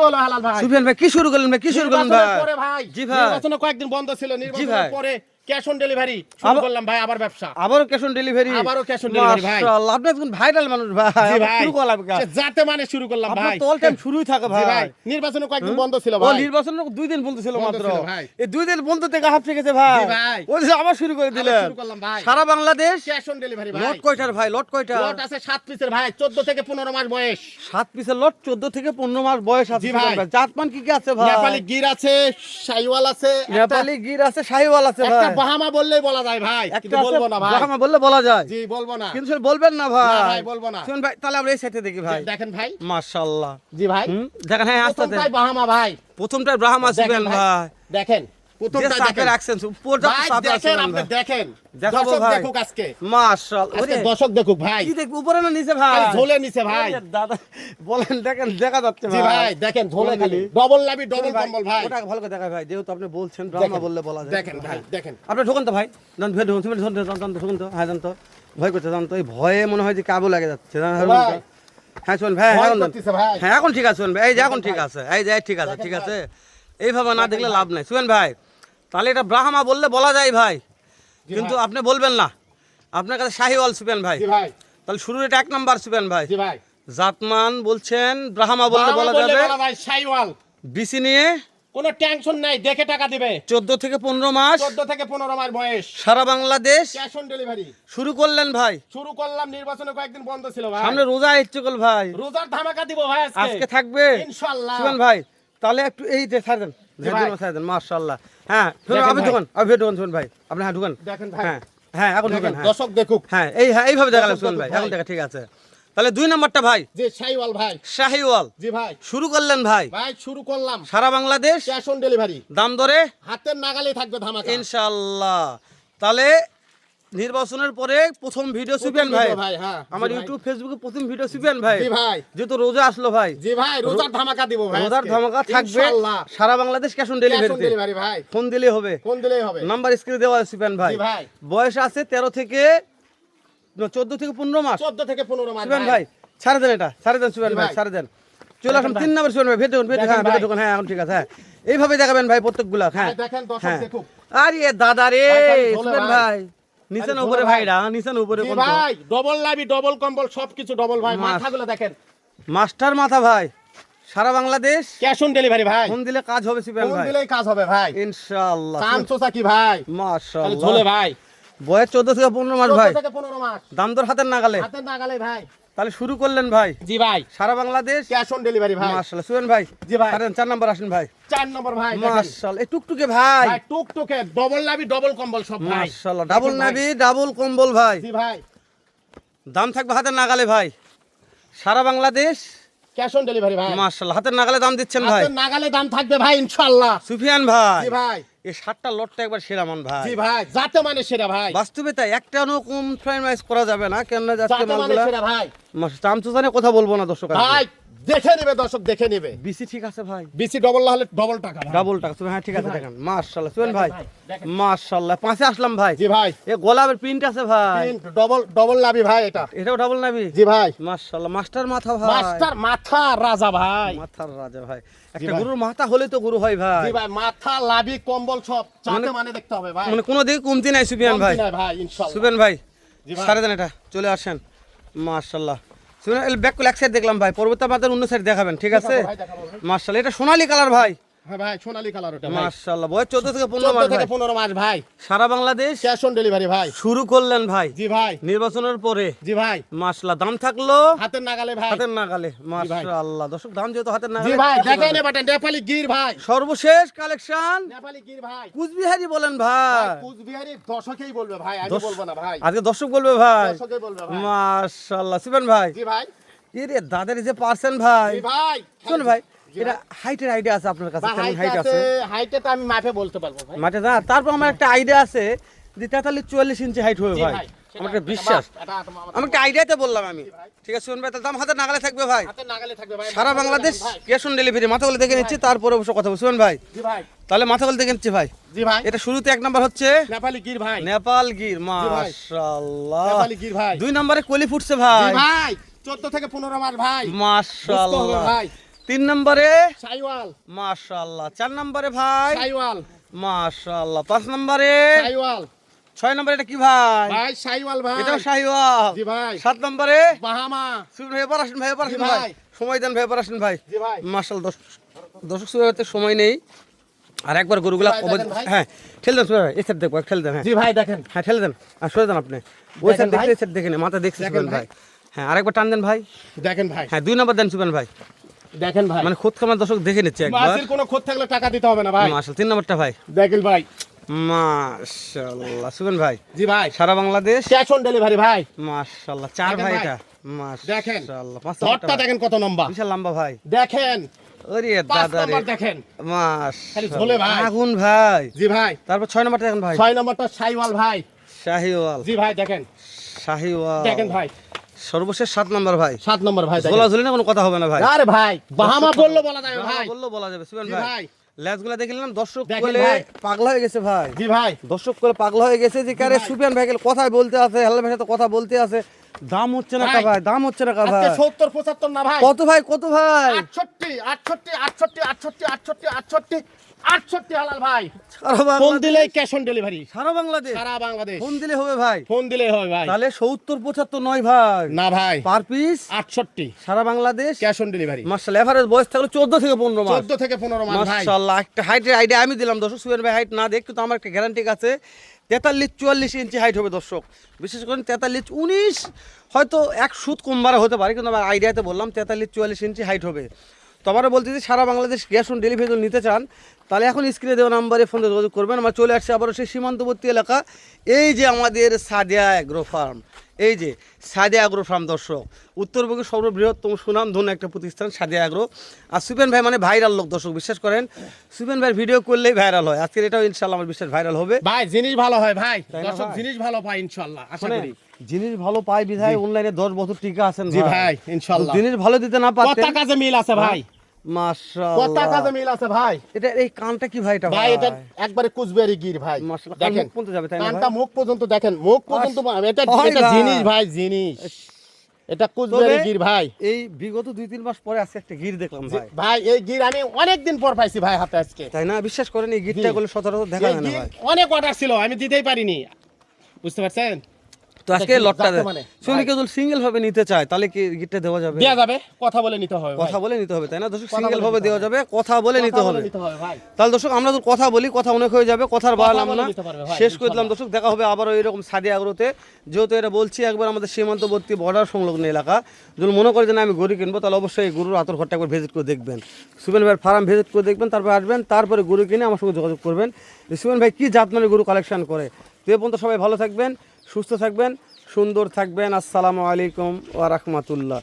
হালাল ভাই। সুফিয়ান ভাই কি শুরু করলেন ভাই? কি শুরু করলেন ভাই? জি ভাই। নির্বাচনে কয়েকদিন বন্ধ ছিল, নির্বাচনের পরে ক্যাশ অন ডেলিভারি শুরু করলাম ভাই, আবার ব্যবসা। আবারও ক্যাশ অন ডেলিভারি? আবারও ক্যাশ অন ডেলিভারি ভাই। মাশাআল্লাহ, আপনি একজন ভাইরাল মানুষ ভাই। জি ভাই, শুরু করলাম যাতে মানে শুরু করলাম ভাই। আপনার তো অল টাইম শুরুই থাকে জি ভাই। নির্বাচনে কয়েকদিন বন্ধ ছিল ও ভাই। নির্বাচনের 2 দিন বন্ধ ছিল মাত্র। ছিল ভাই। এই 2 দিন বন্ধ থেকে হাফ গেছে ভাই। জি ভাই। ওই যে আবার শুরু করে দিলেন। শুরু করলাম ভাই। সারা বাংলাদেশ ক্যাশ অন ডেলিভারি ভাই। লট কয়টার ভাই? লট কয়টা? লট আছে 7 পিসের ভাই, 14 থেকে 15 মাস বয়স। 7 পিসের লট, 14 থেকে 15 মাস বয়স আছে। জি ভাই। জাতমান কি কি আছে ভাই? নেপালি গির আছে, শাইওয়াল আছে, নেপালি গির আছে, শাহিওয়াল আছে ভাই। একটা বাহামা বললেই বলা যায় ভাই, কিন্তু বলবো না ভাই। বাহামা বললে বলা যায়। জি বলবো না। কিন্তু স্যার বলবেন না ভাই। না ভাই, বলবো না। শুনুন ভাই, তাহলে আমরা এই সাইডে দেখি ভাই। দেখেন ভাই। মাশাআল্লাহ। জি ভাই। দেখেন, হ্যাঁ আস্তে প্রথমটাই বাহামা ভাই। প্রথমটা ব্রাহ্মা দেখেন সিবেন ভাই। দেখেন যে প্রথমটা সাপে দেখেন রাখছেন উপর যত ভাই, সাপ আছে দেখেন আপনি দেখেন, দেখাবো দর্শক ভাই। দেখুক আজকে, মাশাআল্লাহ। আজকে ওরে দর্শক দেখুক ভাই। কি দেখব, উপরে না নিচে ভাই? খালি ঝোলে নিচে ভাই। ওরে দাদা বলেন, দেখেন দেখা যাচ্ছে জি ভাই। ভাই দেখেন ঝোলে খালি ডবল লাভি ডবল কম্বল ভাই। ওটা ভালো করে দেখায় ভাই, যেহেতু আপনি বলছেন ব্রাহ্মা বললে বলা যায়। দেখেন ভাই দেখেন। আপনি ঢোকেন তো ভাই, জান ভাই ঢোকেন, তুমি ঢোকেন তো, হ্যাঁ জান তো, ভয় করতে জান তো, এই ভয়ে মনে হয় যে কাবু লাগে যাচ্ছে। ভাই, হ্যাঁ শোন ভাই, ভয় এখন করতেছে ভাই। হ্যাঁ এখন ঠিক আছে শোন ভাই, এই যে এখন ঠিক আছে, এই যে ঠিক আছে, ঠিক আছে। এইভাবে না দেখলে লাভ নাই শুনেন ভাই। তাহলে এটা ব্রাহ্মা বললে বলা যায় ভাই, কিন্তু আপনি বলবেন না। আপনার কাছে শাহিওয়াল সুপেন ভাই। জি ভাই। তাহলে শুরুর এটা 1 নাম্বার সুপেন ভাই। জি ভাই। জাতমান বলছেন ব্রাহ্মা বললে বলা যাবে। বলা ভাই শাইওয়াল। বিসি নিয়ে কোনো টেনশন নাই, দেখে টাকা দিবে। 14 থেকে 15 মাস 14 থেকে 15 মাস বয়স। সারা বাংলাদেশ ক্যাশ অন ডেলিভারি শুরু করলেন ভাই। শুরু করলাম, নির্বাচনে কয়েকদিন বন্ধ ছিল ভাই। সামনে রোজা ইচ্ছুকল ভাই, রোজার ধামাকা দিব ভাই আজকে। আজকে থাকবে ইনশাআল্লাহ। শুনুন ভাই, তাহলে একটু এই যে ছাড় দেন, ছাড় দেন মাশাআল্লাহ। হ্যাঁ শুনুন, দেখেন আপনি ভাই। ঢুকুন, আপনি ঢুকুন শুনুন ভাই, আপনি হ্যাঁ ঢুকুন। দেখেন ভাই। হ্যাঁ হ্যাঁ এখন ঢুকুন। দেখেন, হ্যাঁ দর্শক দেখুক। হ্যাঁ এই হ্যাঁ এইভাবে দেখালেন দর্শক শুনুন ভাই, দেখুক এখন ভাই। দেখা ঠিক আছে। তাহলে 2 নাম্বারটা ভাই, যে শাইওয়াল ভাই। শাহিওয়াল জি ভাই। শুরু করলেন ভাই। ভাই শুরু করলাম, সারা বাংলাদেশ ক্যাশ অন ডেলিভারি, দাম দরে হাতের নাগালে থাকবে ধামাকা ইনশাআল্লাহ। তাহলে নির্বাচনের পরে প্রথম ভিডিও সুফিয়ান প্রথম ভাই, ভিডিও ভাই, হ্যাঁ। আমার জি ভাই। ইউটিউব ফেসবুকে প্রথম ভিডিও সুফিয়ান ভাই। জি ভাই। যেহেতু রোজা আসলো ভাই, জি ভাই, রোজার ধামাকা দিব ভাই। রোজার আজকে। ধামাকা থাকবে ইনশাআল্লাহ। সারা Bangladesh cash on cash on ডেলিভারিতে। ডেলিভারি ভাই। ফোন দিলে হবে, কোন দিলেই হবে। নাম্বার স্ক্রিনে দেওয়া আছে সুফিয়ান ভাই। জি ভাই। বয়স আছে 13 থেকে 14 থেকে 15 মাস 14 থেকে 15 মাস সুফিয়ান ভাই। ছাড়ে দেন এটা, ছাড়ে দেন সুফিয়ান জি ভাই, ভাই। ছাড়ে দেন। চলে আসুন 3 নাম্বার সুফিয়ান ভাই, ভেতর দেখেন হ্যাঁ ভাই। ভেতর হ্যাঁ এখন ঠিক আছে। হ্যাঁ এইভাবে দেখাবেন ভাই প্রত্যেকগুলা। হ্যাঁ ভাই দেখেন, দর্শক হ্যাঁ। দেখুক। আরে দাদা রে ভাই, খালি ঝোলে সুফিয়ান ভাই। ভাই, নিচেন খালি উপরে ঝোলে ভাইরা, নিচেন উপরে জি বলতো। ভাই, ডবল লাভি ডবল কম্বল সবকিছু ডবল ভাই। মাস। মাথাগুলো দেখেন, মাস্টার মাথা ভাই, সারা বাংলাদেশ ক্যাশ অন ডেলিভারি ভাই। ফোন দিলে কাজ হবে সুফিয়ান কোন ভাই দিলেই কাজ হবে ভাই। ইনশাআল্লাহ। কাম চোষা কি ভাই, খালি মাশাআল্লাহ। ঝোলে ভাই। বয়স 14 থেকে 15 মাস ভাই, 14 থেকে 15 মাস দাম দর হাতের নাগালে। হাতের নাগালে ভাই। তাহলে শুরু করলেন ভাই জি ভাই, সারা বাংলাদেশ ক্যাশ অন ডেলিভারি ভাই। মাশাআল্লাহ। সুফিয়ান ভাই জি ভাই। 4 নাম্বার আসেন ভাই। 4 নম্বর ভাই দেখেন। মাশাআল্লাহ, এই টুকটুকে ভাই, ভাই টুকটুকে ডবল লাভি ডবল কম্বল সব ভাই। মাশাআল্লাহ। ডাবল দেখেন ভাই। নাবি ডাবল কম্বল ভাই, জি ভাই, দাম থাকবে হাতের নাগালে ভাই। সারা বাংলাদেশ ক্যাশ অন ডেলিভারি ভাই। মাশাআল্লাহ, হাতের নাগালে দাম দিচ্ছেন ভাই। হাতের নাগালে দাম থাকবে ভাই ইনশাআল্লাহ। সুফিয়ান ভাই জি ভাই। এই 7টা লটটা একবার সেরা মান ভাই। জি ভাই, যাতে মানে সেরা ভাই। বাস্তবে তাই, একটা কম ফ্রাইমাইজ করা যাবে না, কেন আজকে যাতে মানে মালগুলা সেরা ভাই। চামচুসানে কথা বলবো না দর্শক। ভাই দেখে নেবে দর্শক, দেখে নেবে। বিসি ঠিক আছে ভাই, বিসি ডবল না হলে ডবল টাকা ভাই। ডাবল টাকা হ্যাঁ ঠিক আছে। ভাই। দেখেন মাশাআল্লাহ সুফিয়ান ভাই, ভাই, দেখেন। মাশাআল্লাহ। 5-এ আসলাম ভাই। জি ভাই, এ গোলাপের প্রিন্ট আছে ভাই, ডবল ডবল লাভি ভাই এটা। এটাও ডাবল নাবি। জি ভাই, মাশাআল্লাহ, মাস্টার মাথা ভাই, মাস্টার মাথা রাজা ভাই। মাথার রাজা ভাই। একটা ভাই। গরুর মাথা হলে তো গরু হয় ভাই, জি ভাই, মাথা লাভি কম্বল সব যাতে মানে দেখতে হবে ভাই। মানে কোনো দিকে কমতি নাই সুফিয়ান ভাই। কমতি নাই ভাই ইনশাআল্লাহ। সুফিয়ান ভাই জি ভাই। সারে দেন এটা, চলে আসেন মাশাআল্লাহ। সুফিয়ান এর ব্যাক এক সাইড দেখলাম ভাই, পরবর্তী আমাদের অন্য সাইড দেখাবেন ঠিক আছে। ভাই দেখাবো ভাই। মাশাআল্লাহ, এটা সোনালী কালার ভাই, হ্যাঁ ভাই, সোনালী কালার ওটা ভাই। মাশাআল্লাহ। বয়স 14 থেকে 15 মাস 14 থেকে ভাই, 15 মাস ভাই। সারা বাংলাদেশ ক্যাশ অন ডেলিভারি ভাই। শুরু করলেন ভাই জি ভাই, নির্বাচনের পরে। জি ভাই, মাশাআল্লাহ, দাম থাকলো হাতের নাগালে ভাই। হাতের নাগালে মাশাআল্লাহ। দর্শক দাম যেহেতু হাতের জি নাগালে, ভাই, দেখেন এবারে নেপালি গির ভাই। সর্বশেষ কালেকশন নেপালি গির ভাই। কুচবিহারি বলেন ভাই। ভাই কুচবিহারি দর্শকেই বলবে ভাই, আমি বলবো না ভাই। আজকে দর্শক বলবে ভাই, দর্শকেই বলবে ভাই। মাশাআল্লাহ। সুফিয়ান ভাই জি ভাই, এরে দাদার যে পার্সেন্ট ভাই, জি ভাই। শুনুন ভাই, জি এটা হাইটের আইডিয়া আছে আপনার কাছে? ভাই, কেমন হাইট হাইট আছে, আছে? হাইটে তো আমি মাপে বলতে পারবো ভাই। মাঠে না, তারপর আমার একটা আইডিয়া আছে যে 43-44 ইঞ্চি হাইট হবে জি ভাই, ভাই, সেটা আমার একটা বিশ্বাস। এটা আমি একটা আইডিয়াতে বললাম আমি, ঠিক আছে শুনুন ভাই, তাহলে দাম হাতের নাগালে থাকবে ভাই। হাতের নাগালে থাকবে ভাই। সারা বাংলাদেশ ক্যাশ অন ডেলিভারি। মাথা বলে দেখে নিচ্ছি, তারপরে অবশ্য কথা বলছি। শুনুন ভাই, জি ভাই, তাহলে মাথা বলে দেখে নিচ্ছি ভাই। জি ভাই। এটা শুরুতে 1 নাম্বার হচ্ছে নেপালি গির ভাই। নেপাল গির, ভাই। মাশাআল্লাহ। নেপালি গির ভাই। 2 নম্বরে কলি ফুটছে জি ভাই, ভাই, 14 থেকে 15 মাস ভাই। বুঝতে হবে মাশাআল্লাহ। ভাই। 3 নম্বরে শাইওয়াল, মাশাআল্লাহ। 4 নম্বরে ভাই শাইওয়াল, মাশাআল্লাহ। 5 নম্বরে, শাইওয়াল 6 নম্বরে এটা কি ভাই? ভাই, শাইওয়াল ভাই। এটাও শাহিওয়াল। জি ভাই। 7 নম্বরে বাহামা। শুনুন ভাই, এবার আসেন ভাই, এবার আসেন জি ভাই, ভাই। সময় দেন ভাই, এবার আসেন ভাই। জি ভাই। মাশাআল্লাহ। দর্শক শ্রোতাদের সময় নেই, আর একবার গরুগুলা ভাই, দেখেন ভাই। হ্যাঁ ঠেল দেন সুবহান ভাই, এই সাইড দেখবো, ঠেল দেন। হ্যাঁ জি ভাই দেখেন। হ্যাঁ ঠেল দেন, আর সরে দেন আপনি, ওই দেখেন সাইড দেখে ভাই। এই সাইড দেখে নেন, মাথা দেখছে দেখেন সুবহান ভাই। ভাই। হ্যাঁ আরেকবার টান দেন ভাই। দেখেন ভাই। হ্যাঁ 2 নম্বর দেন সুবহান ভাই। দেখেন ভাই। মানে খুদ খামার দর্শক দেখে নিচ্ছে একবার। মাছের কোনো খোঁজ থাকলে টাকা দিতে হবে না ভাই। মাশাআল্লাহ। 3 নম্বরটা ভাই। দেখেন ভাই। মাশাআল্লাহ সুবহান ভাই। জি ভাই। সারা বাংলাদেশ। ক্যাশ অন ডেলিভারি ভাই। মাশাআল্লাহ। 4 দেখেন ভাই ভাই। এটা। দেখেন। মাশাআল্লাহ। 5 ধরটা নম্বরটা দেখেন কত লম্বা। বিশাল লম্বা ভাই। দেখেন। ওরে 5 দাদা রে, নম্বর দেখেন। খালি ঝোলে মাশাআল্লাহ ভাই। আগুন ভাই। জি ভাই। তারপর 6 নম্বরটা দেখেন ভাই। 6 নম্বরটা শাইওয়াল ভাই। শাহিওয়াল। জি ভাই দেখেন। শাহিওয়াল। দেখেন ভাই। সর্বশেষ 7 নম্বর ভাই। 7 নম্বর ভাই দেখেন। ঝোলাঝুলি না কোনো কথা হবে না ভাই। আরে ভাই, বাহামা বললো বলা যাবে ভাই। বললো বলা যাবে সুবহান জি ভাই। ভাই। লেজগুলা দেখলেন দর্শক দেখেন বলে ভাই। পাগলা হয়ে গেছে ভাই। জি ভাই। দর্শক করে পাগলা হয়ে গেছে যে কারে ভাই। সুফিয়ান ভাই গেল কথাই বলতে আছে, হেলাল ভাই সাথে কথা বলতে আছে, দাম হচ্ছে না কা ভাই। ভাই, দাম হচ্ছে না কা ভাই। আজকে 70 75 না ভাই। কত ভাই, কত ভাই? 68 68 68 68 68 68 68 হালাল ভাই। সারা ফোন বাংলাদেশ। দিলেই ক্যাশ অন ডেলিভারি। সারা বাংলাদেশ সারা বাংলাদেশ। ফোন দিলে হবে ভাই। ফোন দিলেই হবে ভাই। তাহলে 70 75 নয় ভাই, না ভাই, পার পিস 68 সারা বাংলাদেশ। Cash on delivery. মাশাআল্লাহ। এভারেজ বয়স থাকলো 14 থেকে 15 মাস। 14 থেকে 15 মাস ভাই। মাশাআল্লাহ। একটা হাইটের আইডিয়া আমি দিলাম দর্শক, সুয়েন ভাই হাইট না দেখ, কিন্তু আমার একটা গ্যারান্টি আছে 43 44 ইঞ্চি হাইট হবে দর্শক। বিশেষ করে 43 19 হয়তো এক সুত কম বাড়া হতে পারে, কিন্তু আমার আইডিয়াতে বললাম 43 44 ইঞ্চি হাইট হবে। তো আমরা বলতেছি সারা বাংলাদেশ গ্যাস অন ডেলিভারি যদি নিতে চান, তাহলে এখন স্ক্রিনে দেওয়া নাম্বারে ফোন দিয়ে যোগাযোগ করবেন। আমরা চলে আসছি আবারও সেই সীমান্তবর্তী এলাকা, এই যে আমাদের সাদিয়া অ্যাগ্রো ফার্ম। এই যে সাদিয়া অ্যাগ্রো ফার্ম দর্শক, উত্তরবঙ্গের সর্ববৃহত্তম সুনামধন্য একটা প্রতিষ্ঠান সাদিয়া অ্যাগ্রো। আর সুপেন ভাই মানে ভাইরাল লোক দর্শক, বিশ্বাস করেন সুপেন ভাইয়ের ভিডিও করলেই ভাইরাল হয়। আজকের এটাও ইনশাআল্লাহ আমার বিশ্বাস ভাইরাল হবে। ভাই জিনিস ভালো হয় ভাই। তাই না দর্শক ভাই? জিনিস ভালো পায় ইনশাআল্লাহ আশা শোনেন, করি। জিনিস ভালো পাই বিধায় অনলাইনে 10 বছর টিকা আছেন জি ভাই ইনশাআল্লাহ। জিনিস ভালো দিতে না কথা পারতেন। কাজে মিল আছে ভাই। কথা মাশাআল্লাহ। কাজে মিল আছে ভাই। এটা এই কানটা কি ভাই? এটা ভাই এটা একবারে কুচবিহারি গির ভাই। মাশাআল্লাহ, কান দেখেন মুখ পর্যন্ত যাবে তাই না কানটা ভাই? মুখ পর্যন্ত দেখেন, মুখ পর্যন্ত এটা হয় এটা ভাই। জিনিস ভাই, জিনিস। এটা কুচবিহারি গির ভাই। এই বিগত 2-3 মাস পরে আজকে একটা গির দেখলাম ভাই। ভাই এই গির আমি অনেক দিন পর পাইছি ভাই হাতে আজকে। তাই না? বিশ্বাস করেন এই গিরটা গুলো সচরাচর দেখা এই যায় না গির ভাই। অনেক অর্ডার ছিল, আমি দিতেই পারিনি। বুঝতে পারছেন? তো আজকে এটা কি লটটা যাচ্ছে মানে? শুনি কেউ সিঙ্গেল ভাবে নিতে চায়, তাহলে কি গিরটা দেওয়া যাবে? দেয়া যাবে, কথা বলে নিতে হবে ভাই। কথা বলে নিতে হবে তাই না দর্শক? কথা সিঙ্গেল বলে ভাবে নিতে দেওয়া হবে। যাবে, কথা বলে নিতে কথা হবে। বলে নিতে হবে ভাই। তাহলে দর্শক আমরা তো কথা বলি, কথা অনেক হয়ে যাবে, কথার কথা বাড়লাম বলে না, নিতে পারবে ভাই, শেষ করে দিলাম ইনশাআল্লাহ। দর্শক। দেখা হবে আবারও এরকম সাদিয়া আগ্রোতে, যেহেতু এটা বলছি একবার আমাদের সীমান্তবর্তী বর্ডার সংলগ্ন এলাকা। যদি মনে করে যে না আমি গরু কিনবো, তাহলে অবশ্যই এই গরুর আতর ঘরটা একবার ভিজিট করে দেখবেন, সুবেন ভাইয়ের ফার্ম ভিজিট করে দেখবেন, তারপর আসবেন, তারপরে গরু কিনে আমার সঙ্গে যোগাযোগ করবেন যে সুবেন ভাই কি জাত মানে গরু কালেকশন করে। তো এ পর্যন্ত সবাই ভালো থাকবেন, সুস্থ থাকবেন, সুন্দর থাকবেন। আসসালামু আলাইকুম ওয়া রাহমাতুল্লাহ।